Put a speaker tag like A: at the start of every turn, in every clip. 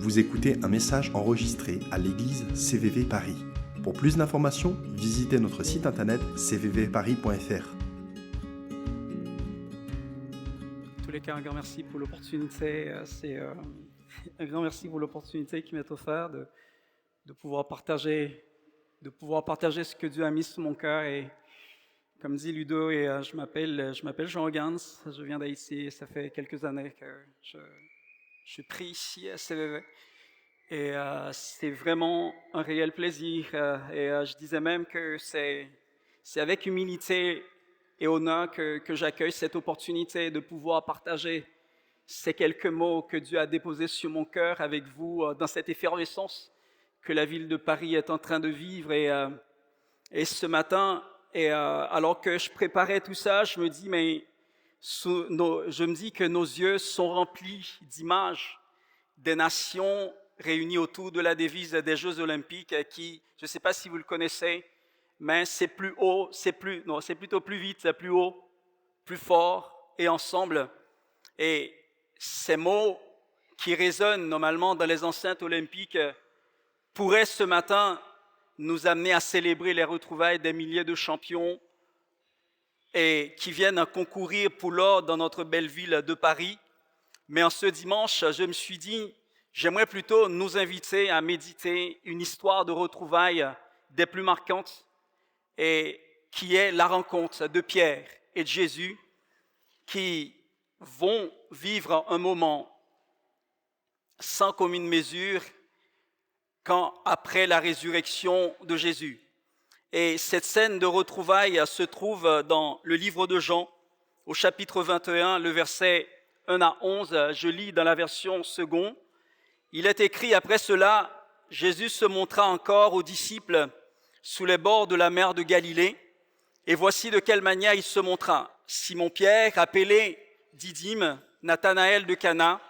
A: Vous écoutez un message enregistré à l'église CVV Paris. Pour plus d'informations, visitez notre site internet cvvparis.fr.
B: En tous les cas, un grand merci pour l'opportunité. Un grand merci pour l'opportunité qui m'est offerte de pouvoir partager ce que Dieu a mis sur mon cœur. Et comme dit Ludo, je m'appelle Jean Gans. Je viens d'Haïti et ça fait quelques années que je suis pris ici à CVV. Et c'est vraiment un réel plaisir. Je disais même que c'est avec humilité et honneur que j'accueille cette opportunité de pouvoir partager ces quelques mots que Dieu a déposés sur mon cœur avec vous dans cette effervescence que la ville de Paris est en train de vivre. Et ce matin, alors que je préparais tout ça, je me dis que nos yeux sont remplis d'images des nations réunies autour de la devise des Jeux Olympiques qui, je ne sais pas si vous le connaissez, mais c'est plutôt plus vite, plus haut, plus fort et ensemble. Et ces mots qui résonnent normalement dans les enceintes olympiques pourraient ce matin nous amener à célébrer les retrouvailles des milliers de champions et qui viennent concourir pour l'or dans notre belle ville de Paris. Mais en ce dimanche, je me suis dit, j'aimerais plutôt nous inviter à méditer une histoire de retrouvailles des plus marquantes, et qui est la rencontre de Pierre et de Jésus qui vont vivre un moment sans commune mesure quand après la résurrection de Jésus. Et cette scène de retrouvailles se trouve dans le livre de Jean, au chapitre 21, le verset 1 à 11. Je lis dans la version seconde. Il est écrit: après cela, Jésus se montra encore aux disciples sous les bords de la mer de Galilée. Et voici de quelle manière il se montra. Simon-Pierre, appelé Didyme, Nathanaël de Cana,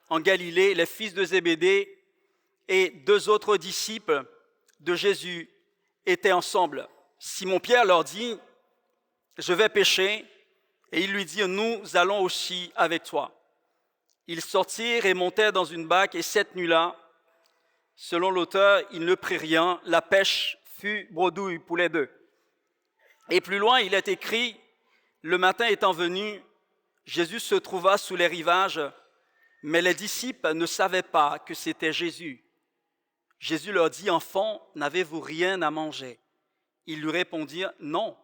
B: en Galilée, les fils de Zébédée, et deux autres disciples de Jésus étaient ensemble. Simon-Pierre leur dit: je vais pêcher. Et ils lui dirent: nous allons aussi avec toi. Ils sortirent et montèrent dans une barque, et cette nuit-là, selon l'auteur, ils ne prirent rien. La pêche fut bredouille pour les deux. Et plus loin, il est écrit: le matin étant venu, Jésus se trouva sous les rivages, mais les disciples ne savaient pas que c'était Jésus. Jésus leur dit: enfants, n'avez-vous rien à manger? Ils lui répondirent: non.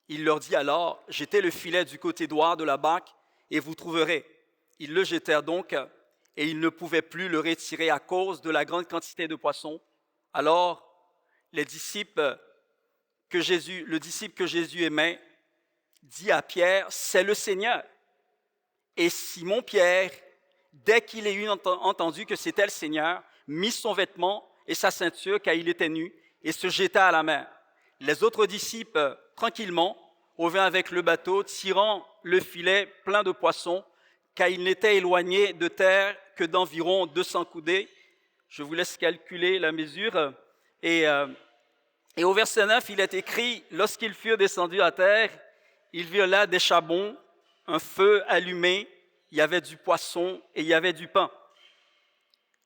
B: Il leur dit alors: jetez le filet du côté droit de la barque et vous trouverez. Ils le jetèrent donc, et ils ne pouvaient plus le retirer à cause de la grande quantité de poissons. Alors, le disciple que Jésus aimait dit à Pierre: c'est le Seigneur. Et Simon-Pierre, dès qu'il eut entendu que c'était le Seigneur, mit son vêtement et sa ceinture, car il était nu, et se jeta à la mer. Les autres disciples, tranquillement, revinrent avec le bateau, tirant le filet plein de poissons, car il n'était éloigné de terre que d'environ 200 coudées. Je vous laisse calculer la mesure. Et au verset 9, il est écrit: lorsqu'ils furent descendus à terre, ils virent là des charbons, un feu allumé, il y avait du poisson et il y avait du pain.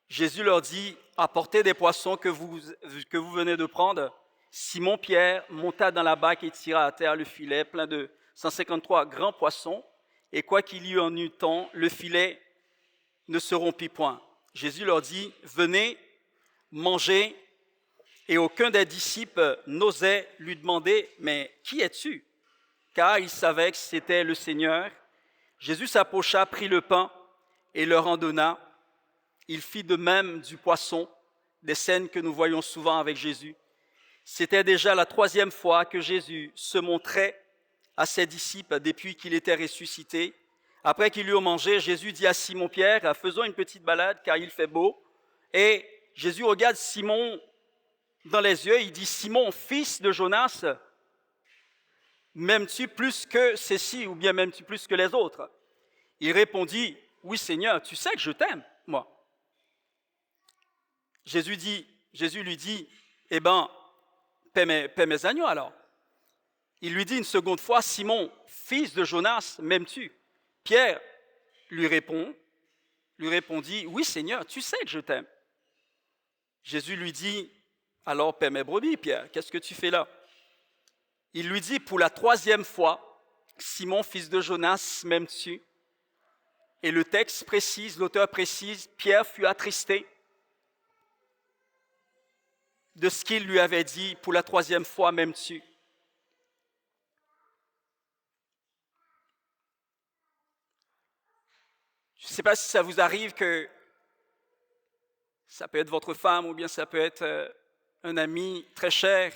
B: Jésus leur dit: apportez des poissons que vous venez de prendre. Simon-Pierre monta dans la barque et tira à terre le filet plein de 153 grands poissons. Et quoi qu'il y en eût tant, le filet ne se rompit point. Jésus leur dit: venez, mangez. Et aucun des disciples n'osait lui demander: mais qui es-tu? Car il savait que c'était le Seigneur. Jésus s'approcha, prit le pain et leur en donna. Il fit de même du poisson, des scènes que nous voyons souvent avec Jésus. C'était déjà la 3e fois que Jésus se montrait à ses disciples depuis qu'il était ressuscité. Après qu'ils eurent mangé, Jésus dit à Simon-Pierre: faisons une petite balade car il fait beau. Et Jésus regarde Simon dans les yeux, il dit: Simon, fils de Jonas, m'aimes-tu plus que ceci, ou bien m'aimes-tu plus que les autres? Il répondit: oui Seigneur, tu sais que je t'aime, moi. Jésus lui dit: eh bien, paie mes agneaux alors. Il lui dit une seconde fois: Simon, fils de Jonas, m'aimes-tu? Pierre lui répondit: oui Seigneur, tu sais que je t'aime. Jésus lui dit, alors paie mes brebis, Pierre, qu'est-ce que tu fais là? Il lui dit pour la 3e fois, Simon, fils de Jonas, m'aimes-tu? Et le texte précise, l'auteur précise, Pierre fut attristé de ce qu'il lui avait dit pour la 3e fois, m'aimes-tu? Je ne sais pas si ça vous arrive que ça peut être votre femme ou bien ça peut être un ami très cher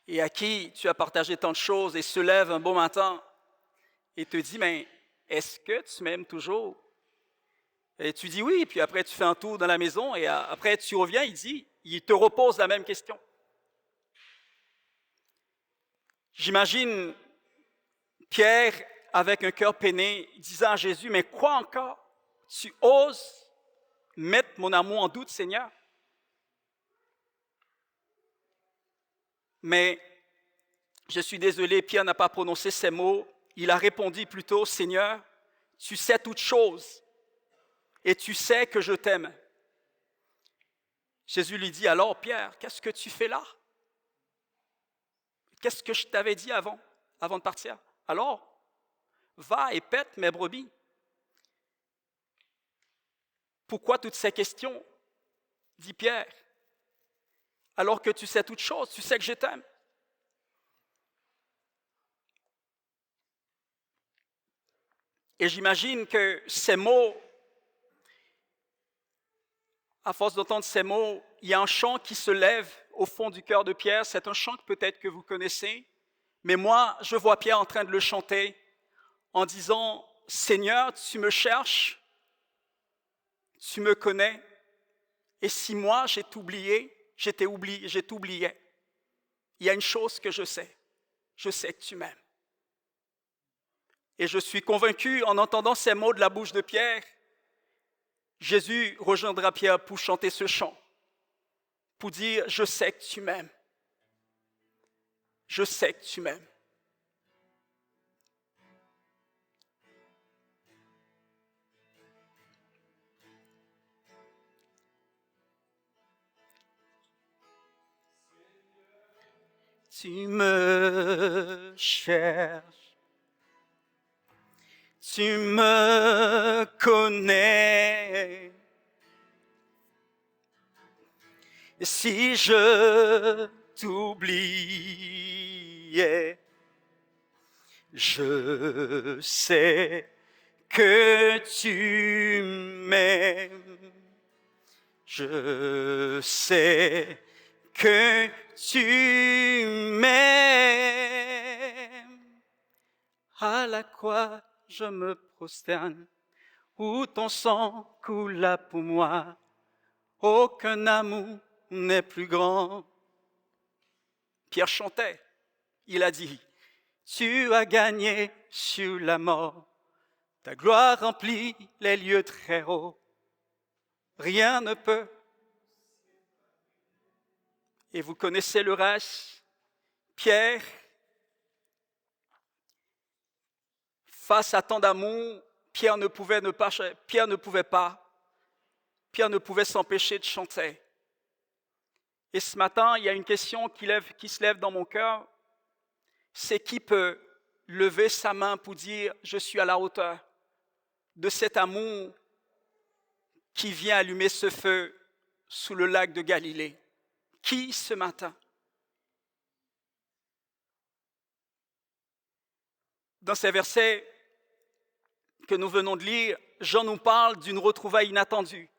B: et à qui tu as partagé tant de choses et se lève un beau matin et te dit, mais est-ce que tu m'aimes toujours? Et tu dis oui, puis après tu fais un tour dans la maison et après tu reviens, il te repose la même question. J'imagine Pierre avec un cœur peiné disant à Jésus, mais quoi encore? Tu oses mettre mon amour en doute, Seigneur? Mais je suis désolé, Pierre n'a pas prononcé ces mots. Il a répondu plutôt, Seigneur, tu sais toutes choses et tu sais que je t'aime. Jésus lui dit, alors Pierre, qu'est-ce que tu fais là? Qu'est-ce que je t'avais dit avant de partir? Alors, va et pète mes brebis. Pourquoi toutes ces questions? Dit Pierre. Alors que tu sais toutes choses, tu sais que je t'aime. Et j'imagine que ces mots, à force d'entendre ces mots, il y a un chant qui se lève au fond du cœur de Pierre. C'est un chant que peut-être que vous connaissez, mais moi, je vois Pierre en train de le chanter en disant, Seigneur, tu me cherches, tu me connais, et si moi, je t'oubliais, il y a une chose que je sais que tu m'aimes. Et je suis convaincu, en entendant ces mots de la bouche de Pierre, Jésus rejoindra Pierre pour chanter ce chant, pour dire, je sais que tu m'aimes. Je sais que tu m'aimes. Tu me cherches, tu me connais. Et si je t'oubliais, je sais que tu m'aimes. Je sais que tu m'aimes. À la croix, je me prosterne, où ton sang coula pour moi. Aucun amour n'est plus grand. Pierre chantait, il a dit, tu as gagné sur la mort, ta gloire remplit les lieux très hauts. Rien ne peut. Et vous connaissez le reste. Pierre, face à tant d'amour, Pierre ne pouvait s'empêcher de chanter. Et ce matin, il y a une question qui se lève dans mon cœur. C'est qui peut lever sa main pour dire « Je suis à la hauteur de cet amour qui vient allumer ce feu sous le lac de Galilée ». Qui ce matin? Dans ces versets que nous venons de lire, Jean nous parle d'une retrouvaille inattendue.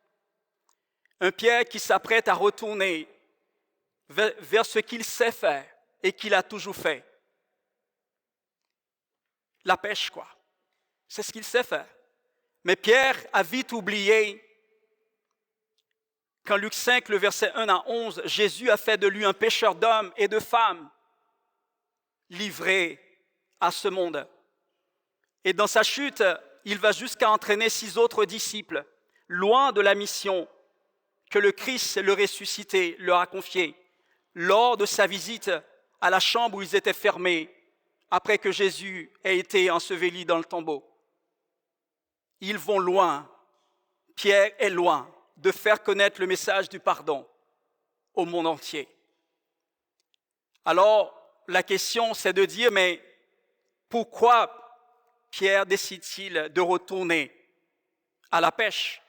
B: Un Pierre qui s'apprête à retourner vers ce qu'il sait faire et qu'il a toujours fait. La pêche, quoi. C'est ce qu'il sait faire. Mais Pierre a vite oublié qu'en Luc 5, le verset 1 à 11, Jésus a fait de lui un pêcheur d'hommes et de femmes livrés à ce monde. Et dans sa chute, il va jusqu'à entraîner 6 autres disciples, loin de la mission que le Christ, le ressuscité, leur a confiée, lors de sa visite à la chambre où ils étaient fermés, après que Jésus ait été enseveli dans le tombeau. Ils vont loin, Pierre est loin de faire connaître le message du pardon au monde entier. Alors, la question, c'est de dire, mais pourquoi Pierre décide-t-il de retourner à la pêche?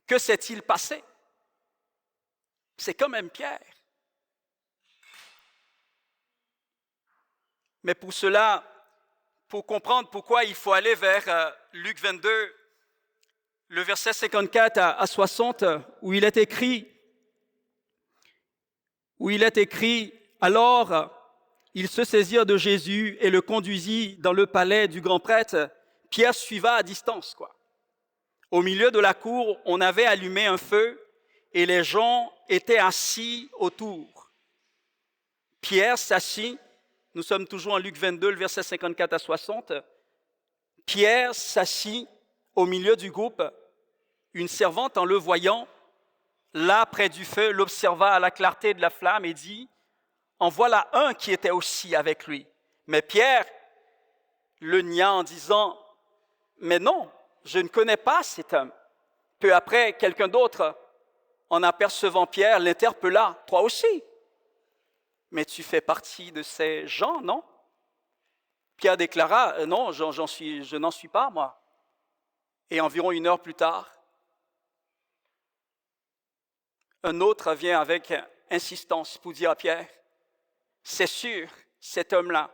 B: Que s'est-il passé? C'est quand même Pierre. Mais pour cela, pour comprendre pourquoi il faut aller vers Luc 22, le verset 54 à 60, où il est écrit, alors ils se saisirent de Jésus et le conduisit dans le palais du grand prêtre. Pierre suiva à distance, quoi. Au milieu de la cour, on avait allumé un feu et les gens étaient assis autour. Pierre s'assit, nous sommes toujours en Luc 22, le verset 54 à 60. Pierre s'assit au milieu du groupe. Une servante, en le voyant, là près du feu, l'observa à la clarté de la flamme et dit, « En voilà un qui était aussi avec lui. » Mais Pierre le nia en disant, « Mais non, je ne connais pas cet homme. » Peu après, quelqu'un d'autre, en apercevant Pierre, l'interpella, « Toi aussi, mais tu fais partie de ces gens, non ?» Pierre déclara, « Non, je n'en suis pas, moi. » Et environ 1 heure plus tard, un autre vient avec insistance pour dire à Pierre, « C'est sûr, cet homme-là,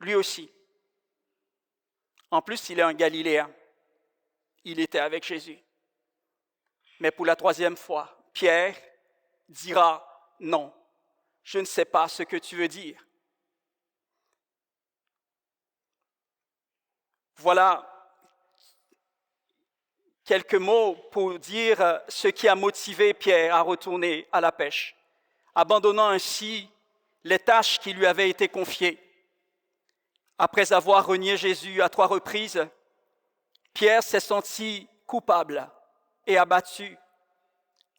B: lui aussi. En plus, il est un Galiléen. Il était avec Jésus. » Mais pour la 3e fois, Pierre dira, « Non, je ne sais pas ce que tu veux dire. » Voilà quelques mots pour dire ce qui a motivé Pierre à retourner à la pêche, abandonnant ainsi les tâches qui lui avaient été confiées. Après avoir renié Jésus à 3 reprises, Pierre s'est senti coupable et abattu,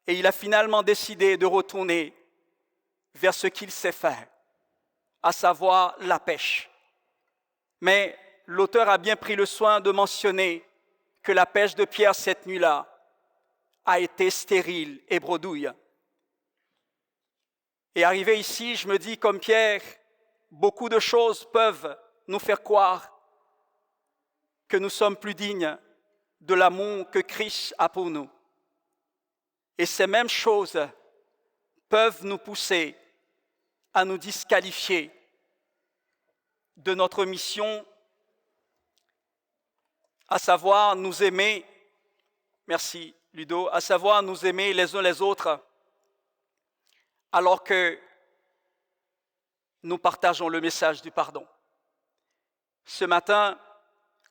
B: et il a finalement décidé de retourner vers ce qu'il sait faire, à savoir la pêche. Mais l'auteur a bien pris le soin de mentionner que la pêche de Pierre cette nuit-là a été stérile et bredouille. Et arrivé ici, je me dis, comme Pierre, beaucoup de choses peuvent nous faire croire que nous sommes plus dignes de l'amour que Christ a pour nous. Et ces mêmes choses peuvent nous pousser à nous disqualifier de notre mission, à savoir nous aimer, merci Ludo, à savoir nous aimer les uns les autres, alors que nous partageons le message du pardon. Ce matin,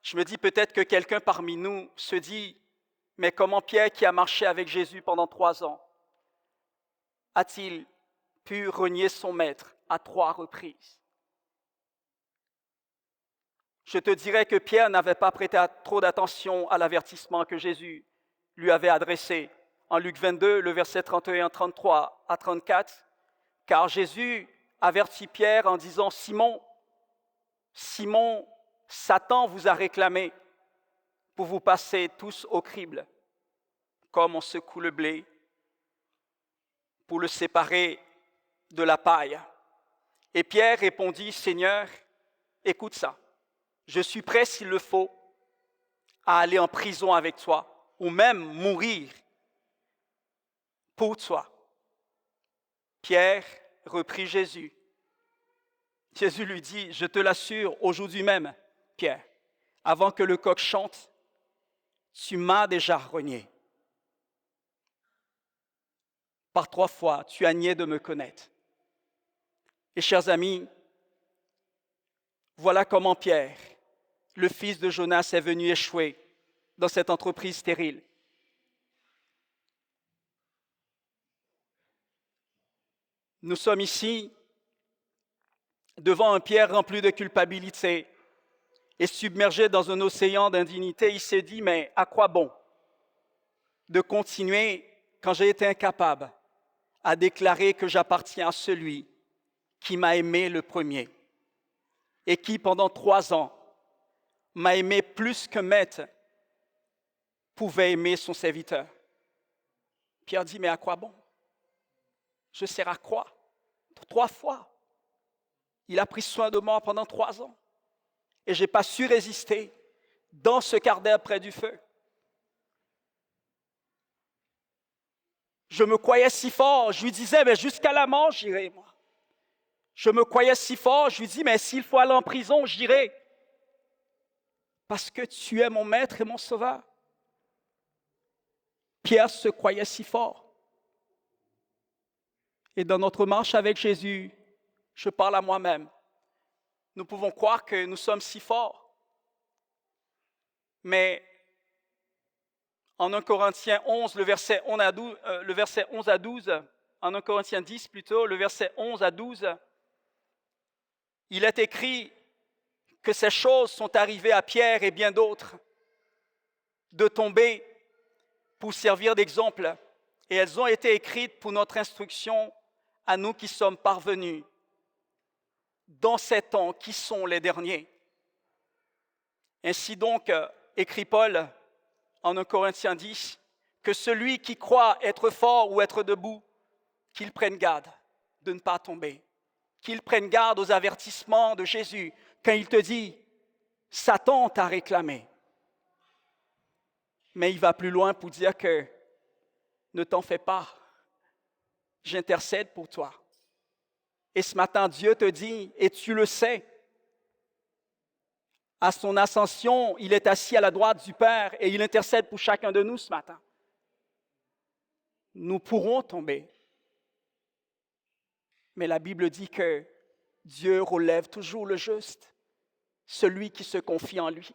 B: je me dis peut-être que quelqu'un parmi nous se dit, mais comment Pierre, qui a marché avec Jésus pendant 3 ans, a-t-il pu renier son maître à 3 reprises? Je te dirais que Pierre n'avait pas prêté trop d'attention à l'avertissement que Jésus lui avait adressé en Luc 22, le verset 31, 33 à 34, car Jésus avertit Pierre en disant, « Simon, Simon, Satan vous a réclamé pour vous passer tous au crible, comme on secoue le blé pour le séparer de la paille. » Et Pierre répondit, « Seigneur, écoute ça. Je suis prêt, s'il le faut, à aller en prison avec toi, ou même mourir pour toi. » Pierre reprit Jésus. Jésus lui dit, « Je te l'assure, aujourd'hui même, Pierre, avant que le coq chante, tu m'as déjà renié. Par 3 fois, tu as nié de me connaître. » Et chers amis, voilà comment Pierre, le fils de Jonas, est venu échouer dans cette entreprise stérile. Nous sommes ici devant un Pierre rempli de culpabilité et submergé dans un océan d'indignité. Il s'est dit, mais à quoi bon de continuer quand j'ai été incapable à déclarer que j'appartiens à celui qui m'a aimé le premier et qui, pendant 3 ans, m'a aimé plus qu'un maître pouvait aimer son serviteur. Pierre dit, mais à quoi bon? Je sers à quoi? 3 fois. Il a pris soin de moi pendant 3 ans. Et je n'ai pas su résister dans ce quart d'heure près du feu. Je me croyais si fort, je lui disais, mais jusqu'à la mort, j'irai, moi. Je me croyais si fort, je lui dis, mais s'il faut aller en prison, j'irai. Parce que tu es mon maître et mon sauveur. Pierre se croyait si fort. Et dans notre marche avec Jésus, je parle à moi-même. Nous pouvons croire que nous sommes si forts. Mais en 1 Corinthiens 11, le verset 11 à 12, en 1 Corinthiens 10 plutôt, le verset 11 à 12, il est écrit que ces choses sont arrivées à Pierre et bien d'autres, de tomber pour servir d'exemple, et elles ont été écrites pour notre instruction à nous qui sommes parvenus dans ces temps qui sont les derniers. Ainsi donc, écrit Paul en 1 Corinthiens 10, que celui qui croit être fort ou être debout, qu'il prenne garde de ne pas tomber, qu'il prenne garde aux avertissements de Jésus quand il te dit « Satan t'a réclamé ». Mais il va plus loin pour dire que « Ne t'en fais pas, j'intercède pour toi ». Et ce matin, Dieu te dit, et tu le sais, à son ascension, il est assis à la droite du Père et il intercède pour chacun de nous ce matin. Nous pourrons tomber, mais la Bible dit que Dieu relève toujours le juste, celui qui se confie en lui.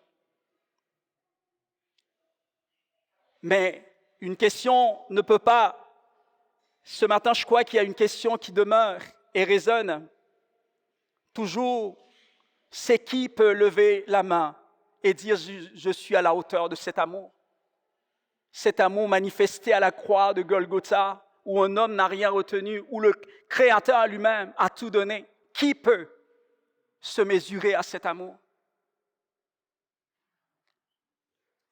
B: Mais une question ne peut pas, ce matin je crois qu'il y a une question qui demeure et résonne toujours, c'est qui peut lever la main et dire je suis à la hauteur de cet amour manifesté à la croix de Golgotha, où un homme n'a rien retenu, où le Créateur lui-même a tout donné. Qui peut se mesurer à cet amour?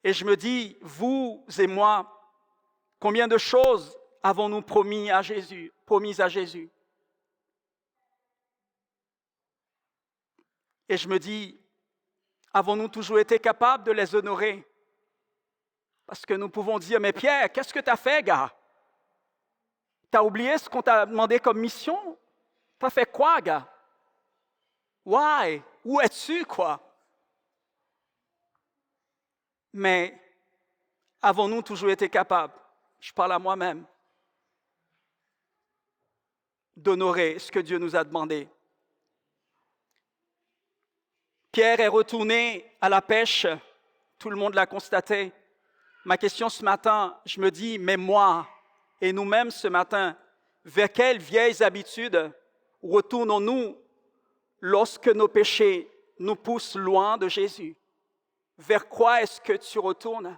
B: Et je me dis, vous et moi, combien de choses avons-nous promises à Jésus? Et je me dis, avons-nous toujours été capables de les honorer? Parce que nous pouvons dire, mais Pierre, qu'est-ce que tu as fait, gars? Tu as oublié ce qu'on t'a demandé comme mission? Tu as fait quoi, gars? Why? Où es-tu, quoi? Mais avons-nous toujours été capables, je parle à moi-même, d'honorer ce que Dieu nous a demandé? Pierre est retourné à la pêche, tout le monde l'a constaté. Ma question ce matin, je me dis, mais moi et nous-mêmes ce matin, vers quelles vieilles habitudes retournons-nous lorsque nos péchés nous poussent loin de Jésus? Vers quoi est-ce que tu retournes?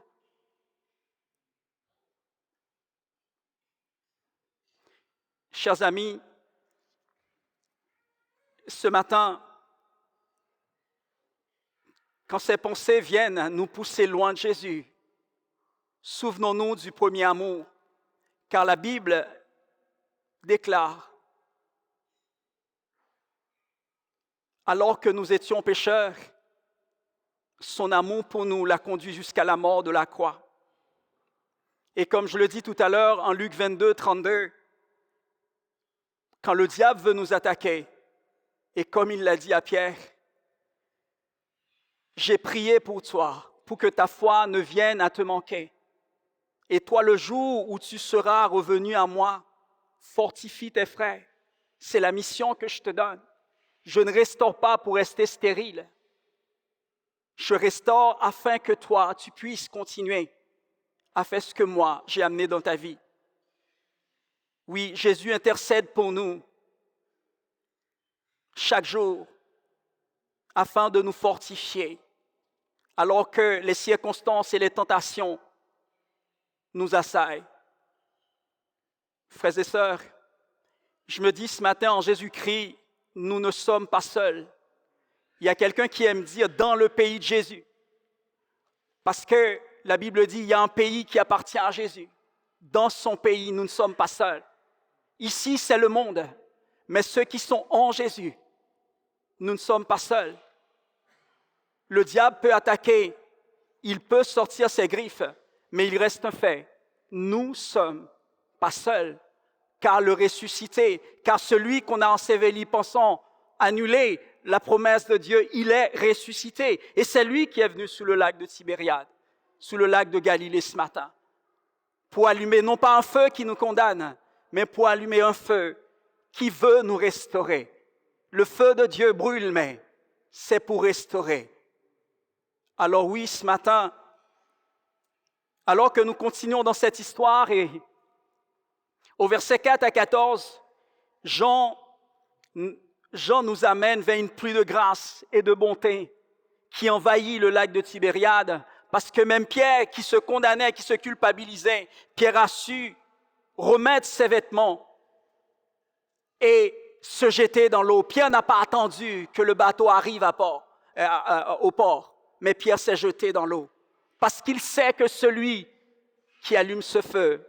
B: Chers amis, ce matin, quand ces pensées viennent nous pousser loin de Jésus, souvenons-nous du premier amour, car la Bible déclare, alors que nous étions pécheurs, son amour pour nous l'a conduit jusqu'à la mort de la croix. Et comme je le dis tout à l'heure en Luc 22, 32, quand le diable veut nous attaquer, et comme il l'a dit à Pierre, j'ai prié pour toi, pour que ta foi ne vienne à te manquer. Et toi, le jour où tu seras revenu à moi, fortifie tes frères. C'est la mission que je te donne. Je ne restaure pas pour rester stérile. Je restaure afin que toi, tu puisses continuer à faire ce que moi, j'ai amené dans ta vie. Oui, Jésus intercède pour nous chaque jour afin de nous fortifier, alors que les circonstances et les tentations nous assaillent. Frères et sœurs, je me dis ce matin en Jésus-Christ, nous ne sommes pas seuls. Il y a quelqu'un qui aime dire dans le pays de Jésus. Parce que la Bible dit il y a un pays qui appartient à Jésus. dans son pays, nous ne sommes pas seuls. Ici, c'est le monde, mais ceux qui sont en Jésus, nous ne sommes pas seuls. Le diable peut attaquer, il peut sortir ses griffes, mais il reste un fait. Nous ne sommes pas seuls, car le ressuscité, car celui qu'on a enseveli pensant annuler la promesse de Dieu, il est ressuscité. Et c'est lui qui est venu sous le lac de Tibériade, sous le lac de Galilée ce matin, pour allumer non pas un feu qui nous condamne, mais pour allumer un feu qui veut nous restaurer. Le feu de Dieu brûle, mais c'est pour restaurer. Alors oui, ce matin, alors que nous continuons dans cette histoire, et au verset 4 à 14, Jean nous amène vers une pluie de grâce et de bonté qui envahit le lac de Tibériade, parce que même Pierre, qui se condamnait, qui se culpabilisait, Pierre a su remettre ses vêtements et se jeter dans l'eau. Pierre n'a pas attendu que le bateau arrive au port, mais Pierre s'est jeté dans l'eau, parce qu'il sait que celui qui allume ce feu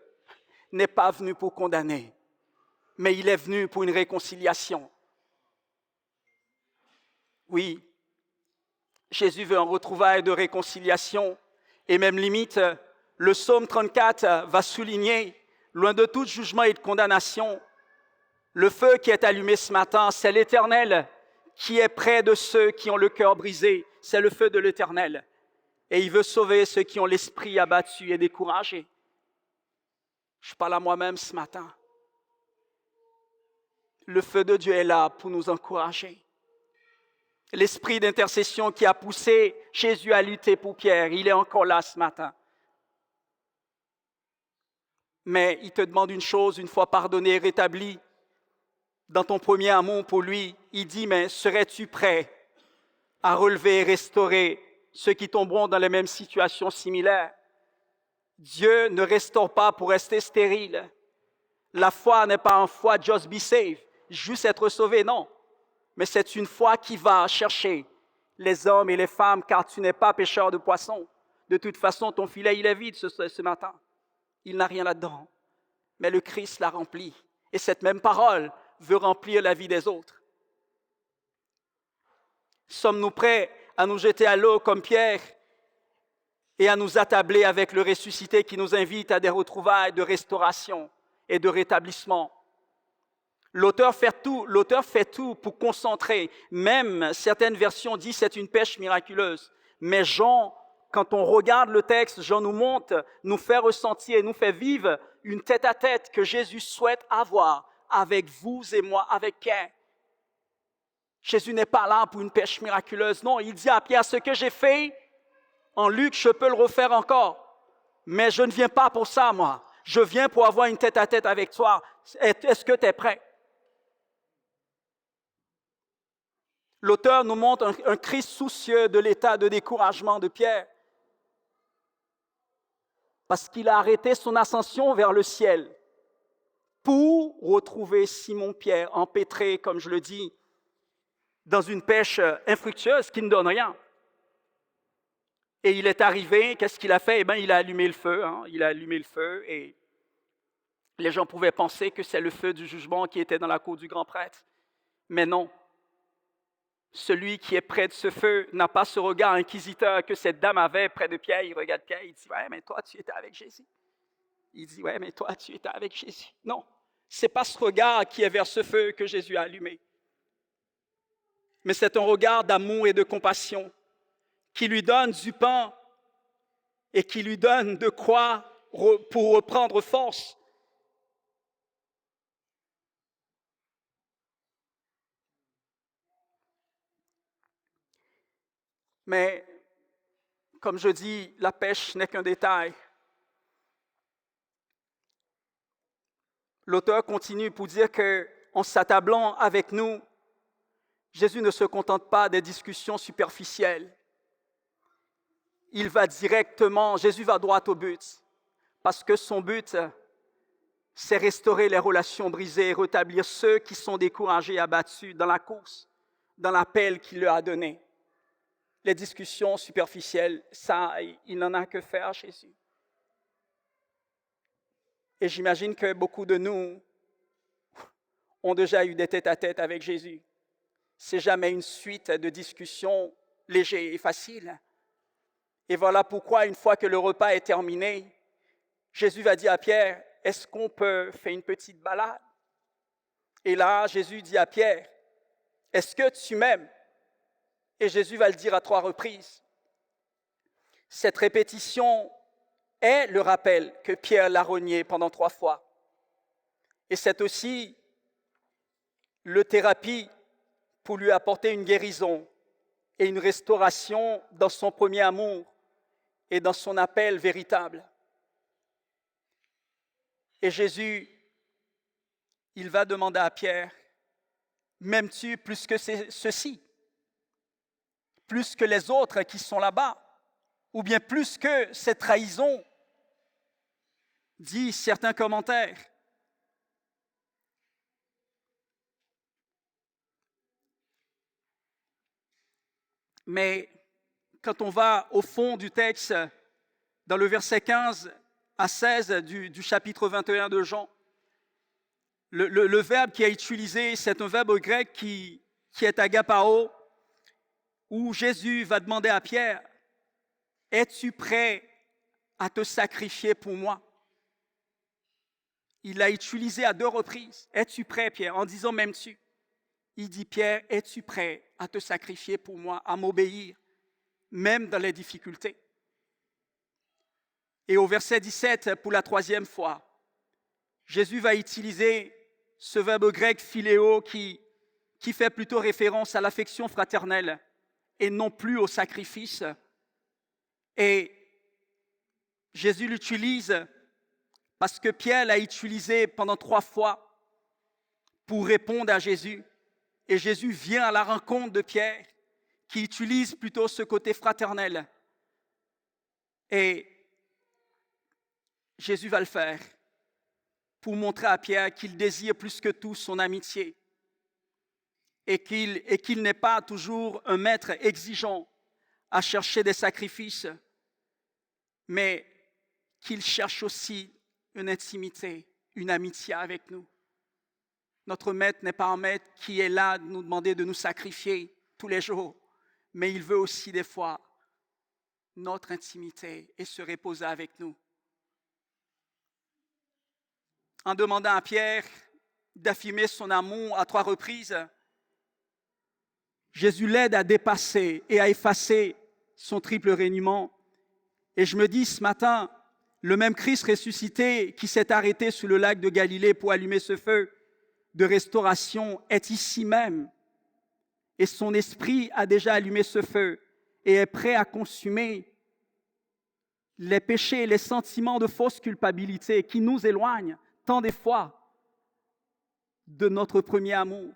B: n'est pas venu pour condamner, mais il est venu pour une réconciliation. Oui, Jésus veut un retrouvaille de réconciliation, et même limite, le psaume 34 va souligner, loin de tout jugement et de condamnation, le feu qui est allumé ce matin, c'est l'Éternel qui est près de ceux qui ont le cœur brisé, c'est le feu de l'Éternel, et il veut sauver ceux qui ont l'esprit abattu et découragé. Je parle à moi-même ce matin. Le feu de Dieu est là pour nous encourager. L'esprit d'intercession qui a poussé Jésus à lutter pour Pierre, il est encore là ce matin. Mais il te demande une chose, une fois pardonné et rétabli, dans ton premier amour pour lui, il dit, mais serais-tu prêt à relever et restaurer ceux qui tomberont dans les mêmes situations similaires? Dieu ne restaure pas pour rester stérile. La foi n'est pas une foi just be saved, juste être sauvé, non. Mais c'est une foi qui va chercher les hommes et les femmes, car tu n'es pas pêcheur de poissons. De toute façon, ton filet, il est vide ce matin. Il n'a rien là-dedans. Mais le Christ l'a rempli. Et cette même parole veut remplir la vie des autres. Sommes-nous prêts à nous jeter à l'eau comme Pierre et à nous attabler avec le ressuscité qui nous invite à des retrouvailles de restauration et de rétablissement? L'auteur fait tout pour concentrer. Même certaines versions disent que c'est une pêche miraculeuse. Mais Jean, quand on regarde le texte, Jean nous fait ressentir et nous fait vivre une tête-à-tête que Jésus souhaite avoir avec vous et moi, avec Pierre. Jésus n'est pas là pour une pêche miraculeuse. Non, il dit à Pierre, ce que j'ai fait en Luc, je peux le refaire encore. Mais je ne viens pas pour ça, moi. Je viens pour avoir une tête-à-tête avec toi. Est-ce que tu es prêt? L'auteur nous montre un Christ soucieux de l'état de découragement de Pierre, parce qu'il a arrêté son ascension vers le ciel pour retrouver Simon-Pierre empêtré, comme je le dis, dans une pêche infructueuse qui ne donne rien. Et il est arrivé, qu'est-ce qu'il a fait? Eh bien, il a allumé le feu, il a allumé le feu, et les gens pouvaient penser que c'est le feu du jugement qui était dans la cour du grand prêtre. Mais non. Celui qui est près de ce feu n'a pas ce regard inquisiteur que cette dame avait près de Pierre. Il regarde Pierre, il dit, « Ouais, mais toi, tu étais avec Jésus. » Il dit, « Ouais, mais toi, tu étais avec Jésus. » Non, ce n'est pas ce regard qui est vers ce feu que Jésus a allumé. Mais c'est un regard d'amour et de compassion qui lui donne du pain et qui lui donne de quoi pour reprendre force. Mais, comme je dis, la pêche n'est qu'un détail. L'auteur continue pour dire qu'en s'attablant avec nous, Jésus ne se contente pas des discussions superficielles. Jésus va droit au but, parce que son but, c'est restaurer les relations brisées et rétablir ceux qui sont découragés et abattus dans la course, dans l'appel qu'il leur a donné. Les discussions superficielles, ça, il n'en a que faire, Jésus. Et j'imagine que beaucoup de nous ont déjà eu des tête-à-tête avec Jésus. C'est jamais une suite de discussions légères et faciles. Et voilà pourquoi, une fois que le repas est terminé, Jésus va dire à Pierre, est-ce qu'on peut faire une petite balade? Et là, Jésus dit à Pierre, est-ce que tu m'aimes? Et Jésus va le dire à 3 reprises. Cette répétition est le rappel que Pierre l'a renié pendant 3 fois. Et c'est aussi le thérapie pour lui apporter une guérison et une restauration dans son premier amour et dans son appel véritable. Et Jésus, il va demander à Pierre, m'aimes-tu plus que ceux-ci, plus que les autres qui sont là-bas, ou bien plus que cette trahison, dit certains commentaires. Mais quand on va au fond du texte, dans le verset 15 à 16 du chapitre 21 de Jean, le verbe qui est utilisé, c'est un verbe grec qui est agapao, où Jésus va demander à Pierre, « Es-tu prêt à te sacrifier pour moi ?» Il l'a utilisé à 2 reprises. « Es-tu prêt, Pierre ?» En disant « M'aimes-tu ?» Il dit, « Pierre, es-tu prêt à te sacrifier pour moi, à m'obéir, même dans les difficultés ?» Et au verset 17, pour la 3e fois, Jésus va utiliser ce verbe grec philéo qui fait plutôt référence à l'affection fraternelle et non plus au sacrifice. Et Jésus l'utilise parce que Pierre l'a utilisé pendant 3 fois pour répondre à Jésus. Et Jésus vient à la rencontre de Pierre qui utilise plutôt ce côté fraternel. Et Jésus va le faire pour montrer à Pierre qu'il désire plus que tout son amitié et qu'il n'est pas toujours un maître exigeant à chercher des sacrifices, mais qu'il cherche aussi une intimité, une amitié avec nous. Notre maître n'est pas un maître qui est là de nous demander de nous sacrifier tous les jours, mais il veut aussi des fois notre intimité et se reposer avec nous. En demandant à Pierre d'affirmer son amour à 3 reprises, Jésus l'aide à dépasser et à effacer son triple reniement. Et je me dis ce matin, le même Christ ressuscité qui s'est arrêté sur le lac de Galilée pour allumer ce feu de restauration est ici même. Et son esprit a déjà allumé ce feu et est prêt à consumer les péchés et les sentiments de fausse culpabilité qui nous éloignent tant des fois de notre premier amour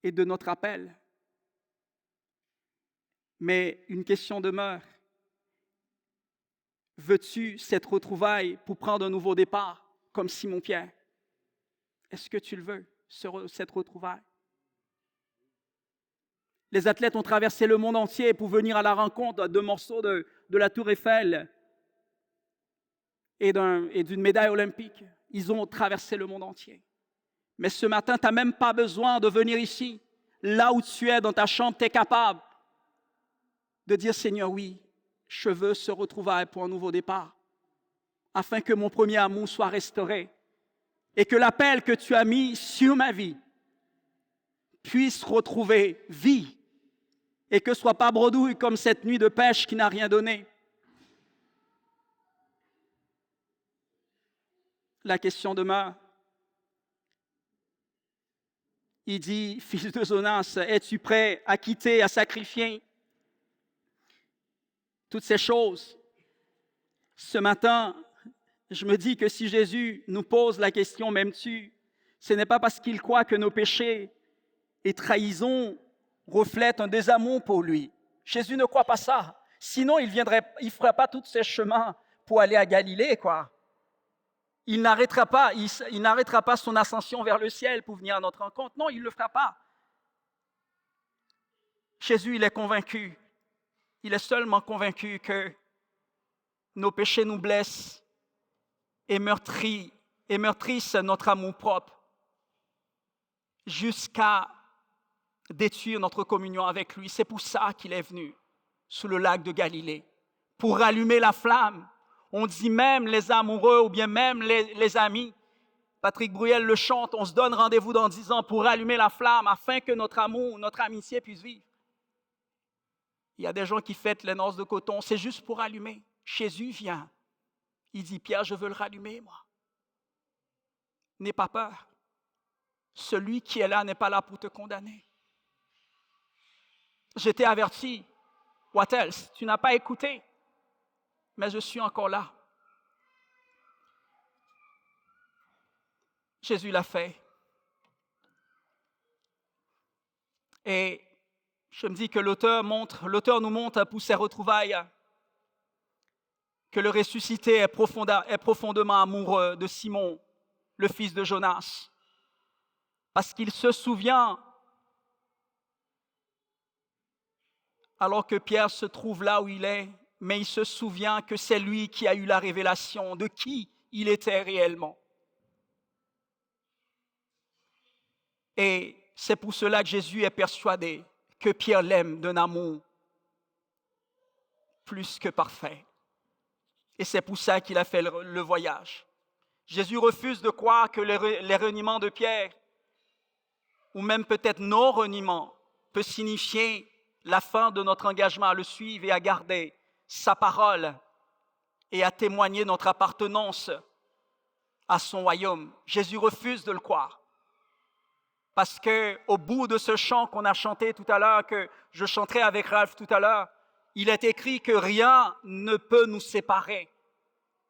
B: et de notre appel. Mais une question demeure. Veux-tu cette retrouvaille pour prendre un nouveau départ, comme Simon-Pierre? Est-ce que tu le veux, cette retrouvaille? Les athlètes ont traversé le monde entier pour venir à la rencontre de morceaux de la Tour Eiffel et d'une médaille olympique. Ils ont traversé le monde entier. Mais ce matin, tu n'as même pas besoin de venir ici. Là où tu es, dans ta chambre, tu es capable de dire, Seigneur, oui, je veux ce retrouvaille pour un nouveau départ, afin que mon premier amour soit restauré et que l'appel que tu as mis sur ma vie puisse retrouver vie et que ce ne soit pas bredouille comme cette nuit de pêche qui n'a rien donné. La question demeure. Il dit, fils de Jonas, es-tu prêt à quitter, à sacrifier toutes ces choses? Ce matin, je me dis que si Jésus nous pose la question, m'aimes-tu? Ce n'est pas parce qu'il croit que nos péchés et trahisons reflètent un désamour pour lui. Jésus ne croit pas ça. Sinon, il ne ferait pas tous ces chemins pour aller à Galilée, quoi. Il n'arrêtera pas son ascension vers le ciel pour venir à notre rencontre. Non, il ne le fera pas. Jésus, il est convaincu. Il est seulement convaincu que nos péchés nous blessent et meurtrissent notre amour propre jusqu'à détruire notre communion avec lui. C'est pour ça qu'il est venu sous le lac de Galilée, pour rallumer la flamme. On dit même les amoureux ou bien même les amis. Patrick Bruyel le chante, on se donne rendez-vous dans 10 ans pour rallumer la flamme afin que notre amour, notre amitié puisse vivre. Il y a des gens qui fêtent les noces de coton, c'est juste pour allumer. Jésus vient, il dit, Pierre, je veux le rallumer, moi. N'aie pas peur. Celui qui est là n'est pas là pour te condamner. Je t'ai averti. What else? Tu n'as pas écouté. Mais je suis encore là. Jésus l'a fait. Et je me dis que l'auteur nous montre pour ses retrouvailles que le ressuscité est profondément amoureux de Simon, le fils de Jonas. Parce qu'il se souvient, alors que Pierre se trouve là où il est, mais il se souvient que c'est lui qui a eu la révélation de qui il était réellement. Et c'est pour cela que Jésus est persuadé que Pierre l'aime d'un amour plus que parfait. Et c'est pour ça qu'il a fait le voyage. Jésus refuse de croire que les reniements de Pierre, ou même peut-être nos reniements, peut signifier la fin de notre engagement à le suivre et à garder sa parole et à témoigner notre appartenance à son royaume. Jésus refuse de le croire. Parce qu'au bout de ce chant qu'on a chanté tout à l'heure, que je chanterai avec Ralph tout à l'heure, il est écrit que rien ne peut nous séparer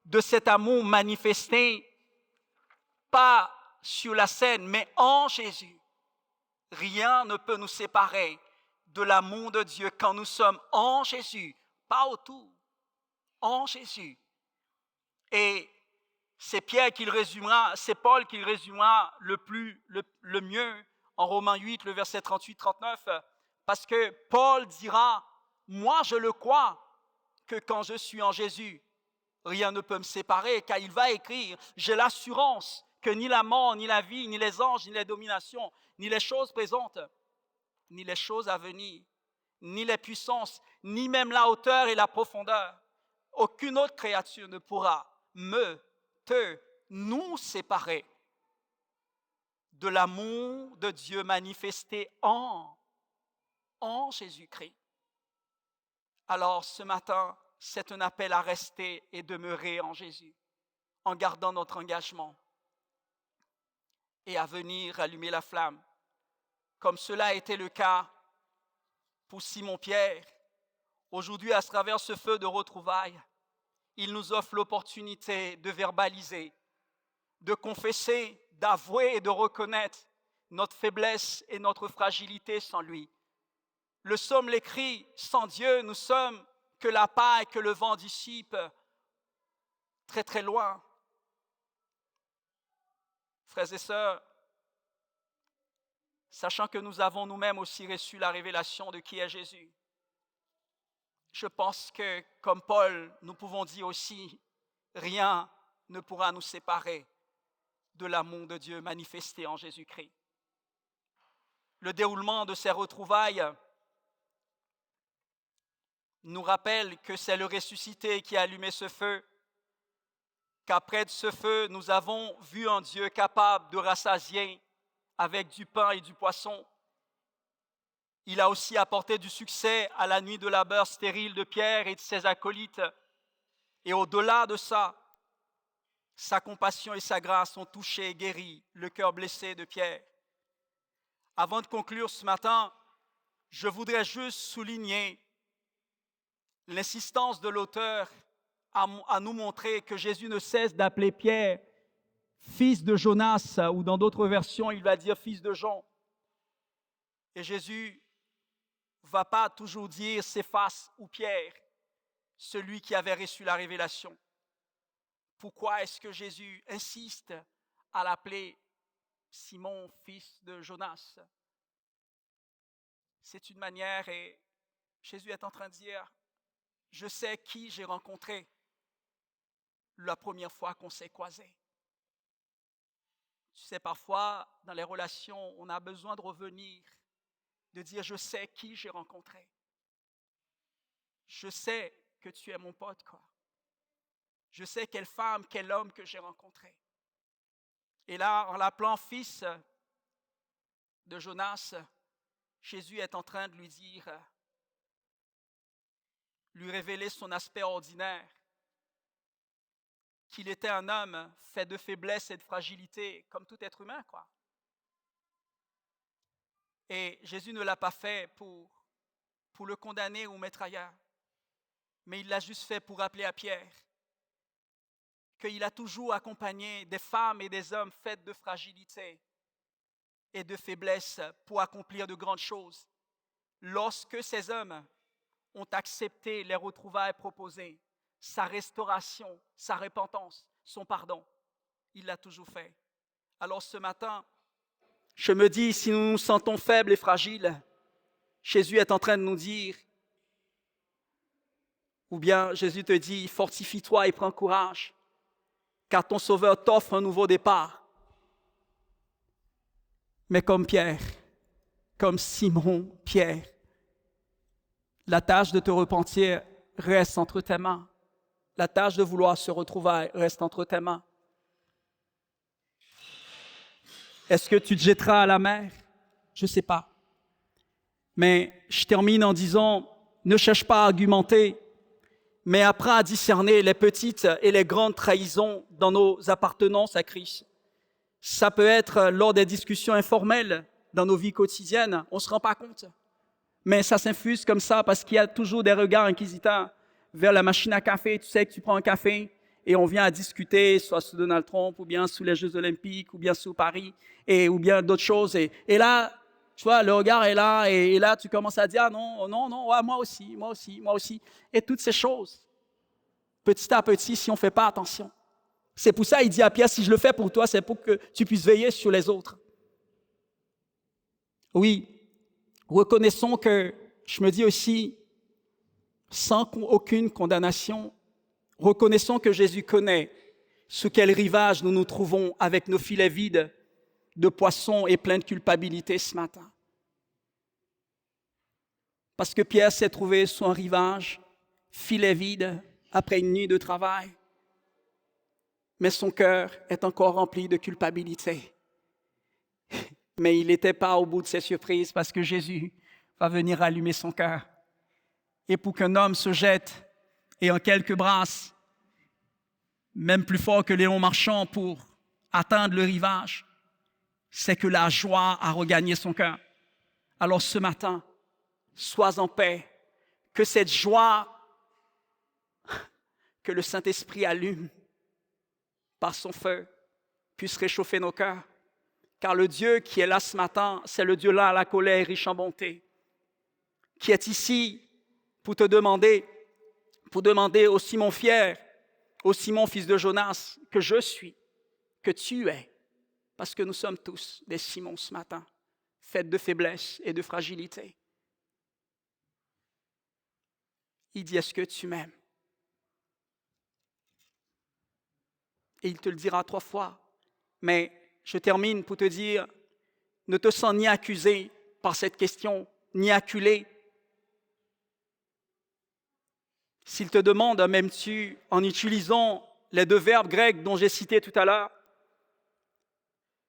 B: de cet amour manifesté, pas sur la scène, mais en Jésus. Rien ne peut nous séparer de l'amour de Dieu quand nous sommes en Jésus, pas autour, en Jésus. Et c'est Paul qui le résumera le mieux en Romains 8, le verset 38-39, parce que Paul dira, moi je le crois que quand je suis en Jésus, rien ne peut me séparer, car il va écrire, j'ai l'assurance que ni la mort, ni la vie, ni les anges, ni les dominations, ni les choses présentes, ni les choses à venir, ni les puissances, ni même la hauteur et la profondeur, aucune autre créature ne pourra nous séparer de l'amour de Dieu manifesté en Jésus-Christ. Alors ce matin, c'est un appel à rester et demeurer en Jésus, en gardant notre engagement et à venir allumer la flamme, comme cela a été le cas pour Simon-Pierre. Aujourd'hui, à travers ce feu de retrouvailles, il nous offre l'opportunité de verbaliser, de confesser, d'avouer et de reconnaître notre faiblesse et notre fragilité sans lui. Le psaume l'écrit, sans Dieu, nous sommes que la paille que le vent dissipe très très loin. Frères et sœurs, sachant que nous avons nous-mêmes aussi reçu la révélation de qui est Jésus, je pense que, comme Paul, nous pouvons dire aussi, rien ne pourra nous séparer de l'amour de Dieu manifesté en Jésus-Christ. Le déroulement de ces retrouvailles nous rappelle que c'est le ressuscité qui a allumé ce feu, qu'après ce feu, nous avons vu un Dieu capable de rassasier avec du pain et du poisson. Il a aussi apporté du succès à la nuit de labeur stérile de Pierre et de ses acolytes. Et au-delà de ça, sa compassion et sa grâce ont touché et guéri le cœur blessé de Pierre. Avant de conclure ce matin, je voudrais juste souligner l'insistance de l'auteur à nous montrer que Jésus ne cesse d'appeler Pierre fils de Jonas, ou dans d'autres versions, il va dire fils de Jean. Et Jésus ne va pas toujours dire Céphas ou Pierre, celui qui avait reçu la révélation. Pourquoi est-ce que Jésus insiste à l'appeler Simon, fils de Jonas? C'est une manière, et Jésus est en train de dire, je sais qui j'ai rencontré. la première fois qu'on s'est croisés. Tu sais, parfois, dans les relations, on a besoin de revenir, de dire, je sais qui j'ai rencontré. Je sais que tu es mon pote, quoi. Je sais quelle femme, quel homme que j'ai rencontré. Et là, en l'appelant fils de Jonas, Jésus est en train de lui dire, lui révéler son aspect ordinaire, qu'il était un homme fait de faiblesse et de fragilité, comme tout être humain, quoi. Et Jésus ne l'a pas fait pour le condamner ou mettre ailleurs, mais il l'a juste fait pour rappeler à Pierre qu'il a toujours accompagné des femmes et des hommes faits de fragilité et de faiblesse pour accomplir de grandes choses. Lorsque ces hommes ont accepté les retrouvailles proposées, sa restauration, sa repentance, son pardon, il l'a toujours fait. Alors ce matin, je me dis, si nous nous sentons faibles et fragiles, Jésus est en train de nous dire, ou bien Jésus te dit, fortifie-toi et prends courage, car ton Sauveur t'offre un nouveau départ. Mais comme Pierre, comme Simon Pierre, la tâche de te repentir reste entre tes mains. La tâche de vouloir se retrouver reste entre tes mains. Est-ce que tu te jetteras à la mer? Je ne sais pas. Mais je termine en disant, ne cherche pas à argumenter, mais apprends à discerner les petites et les grandes trahisons dans nos appartenances à Christ. Ça peut être lors des discussions informelles dans nos vies quotidiennes, on ne se rend pas compte. Mais ça s'infuse comme ça parce qu'il y a toujours des regards inquisiteurs vers la machine à café. Tu sais que tu prends un café et on vient à discuter, soit sous Donald Trump, ou bien sous les Jeux Olympiques, ou bien sous Paris, ou bien d'autres choses. Et là, tu vois, le regard est là, et là, tu commences à dire, ah non, ouais, moi aussi. Et toutes ces choses, petit à petit, si on ne fait pas attention. C'est pour ça qu'il dit à Pierre, si je le fais pour toi, c'est pour que tu puisses veiller sur les autres. Oui, reconnaissons que, je me dis aussi, sans aucune condamnation, reconnaissons que Jésus connaît sous quel rivage nous nous trouvons avec nos filets vides de poissons et pleins de culpabilité ce matin. Parce que Pierre s'est trouvé sur un rivage, filet vide, après une nuit de travail, mais son cœur est encore rempli de culpabilité. Mais il n'était pas au bout de ses surprises parce que Jésus va venir allumer son cœur. Et pour qu'un homme se jette et en quelques brasses, même plus fort que Léon Marchand pour atteindre le rivage, c'est que la joie a regagné son cœur. Alors ce matin, sois en paix, que cette joie que le Saint-Esprit allume par son feu puisse réchauffer nos cœurs. Car le Dieu qui est là ce matin, c'est le Dieu là à la colère riche en bonté, qui est ici pour te demander, au Simon fier, au Simon fils de Jonas, que je suis, que tu es, parce que nous sommes tous des Simons ce matin, faits de faiblesse et de fragilité. Il dit, est-ce que tu m'aimes? Et il te le dira 3 fois. Mais je termine pour te dire, ne te sens ni accusé par cette question, ni acculé. S'il te demande, m'aimes-tu, en utilisant les 2 verbes grecs dont j'ai cité tout à l'heure,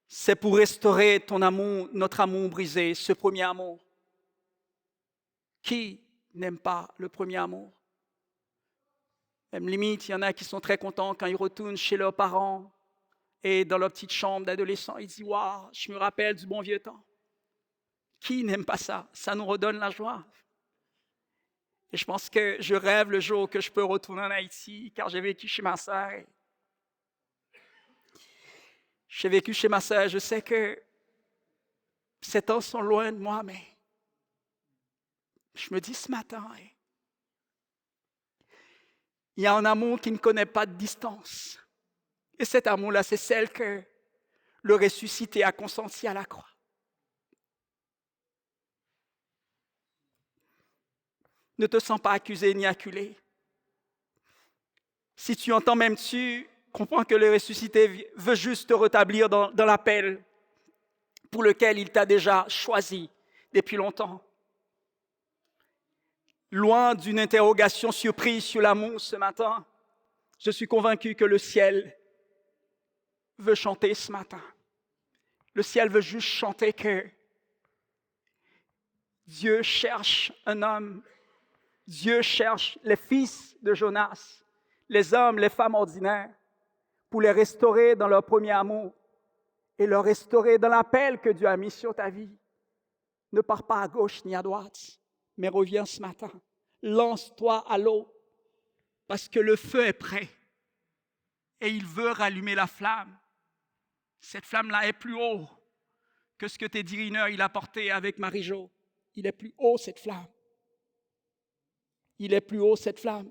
B: c'est pour restaurer ton amour, notre amour brisé, ce premier amour. Qui n'aime pas le premier amour? Même limite, il y en a qui sont très contents quand ils retournent chez leurs parents et dans leur petite chambre d'adolescent, ils disent « Waouh, je me rappelle du bon vieux temps ». Qui n'aime pas ça? Ça nous redonne la joie. Et je pense que je rêve le jour que je peux retourner en Haïti, car j'ai vécu chez ma sœur. J'ai vécu chez ma sœur, je sais que ces temps sont loin de moi, mais je me dis ce matin, il y a un amour qui ne connaît pas de distance. Et cet amour-là, c'est celle que le ressuscité a consenti à la croix. Ne te sens pas accusé ni acculé. Si tu entends même, tu comprends que le ressuscité veut juste te rétablir dans l'appel pour lequel il t'a déjà choisi depuis longtemps. Loin d'une interrogation surprise sur l'amour ce matin, je suis convaincu que le ciel veut chanter ce matin. Le ciel veut juste chanter que Dieu cherche un homme. Dieu cherche les fils de Jonas, les hommes, les femmes ordinaires, pour les restaurer dans leur premier amour et leur restaurer dans l'appel que Dieu a mis sur ta vie. Ne pars pas à gauche ni à droite, mais reviens ce matin. Lance-toi à l'eau, parce que le feu est prêt et il veut rallumer la flamme. Cette flamme-là est plus haut que ce que Teddy Riner il a porté avec Marie-Jo. Il est plus haut, cette flamme. Il est plus haut, cette flamme.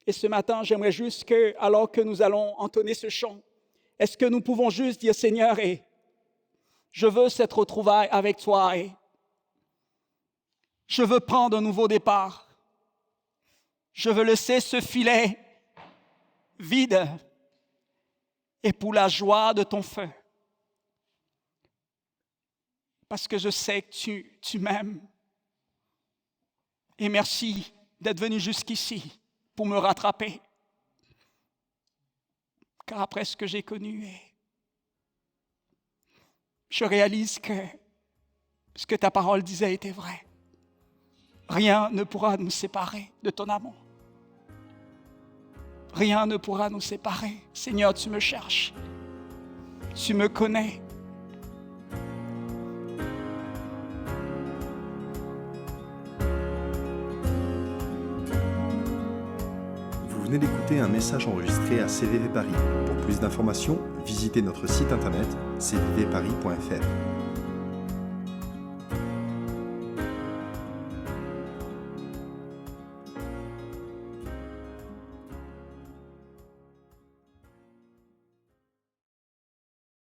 B: Et ce matin, j'aimerais juste que, alors que nous allons entonner ce chant, est-ce que nous pouvons juste dire, Seigneur, je veux cette retrouvaille avec toi, et je veux prendre un nouveau départ. Je veux laisser ce filet vide et pour la joie de ton feu. Parce que je sais que tu m'aimes. Et merci d'être venu jusqu'ici pour me rattraper. Car après ce que j'ai connu, je réalise que ce que ta parole disait était vrai. Rien ne pourra nous séparer de ton amour. Rien ne pourra nous séparer. Seigneur, tu me cherches. Tu me connais.
A: Vous venez d'écouter un message enregistré à CVV Paris. Pour plus d'informations, visitez notre site internet cvvparis.fr.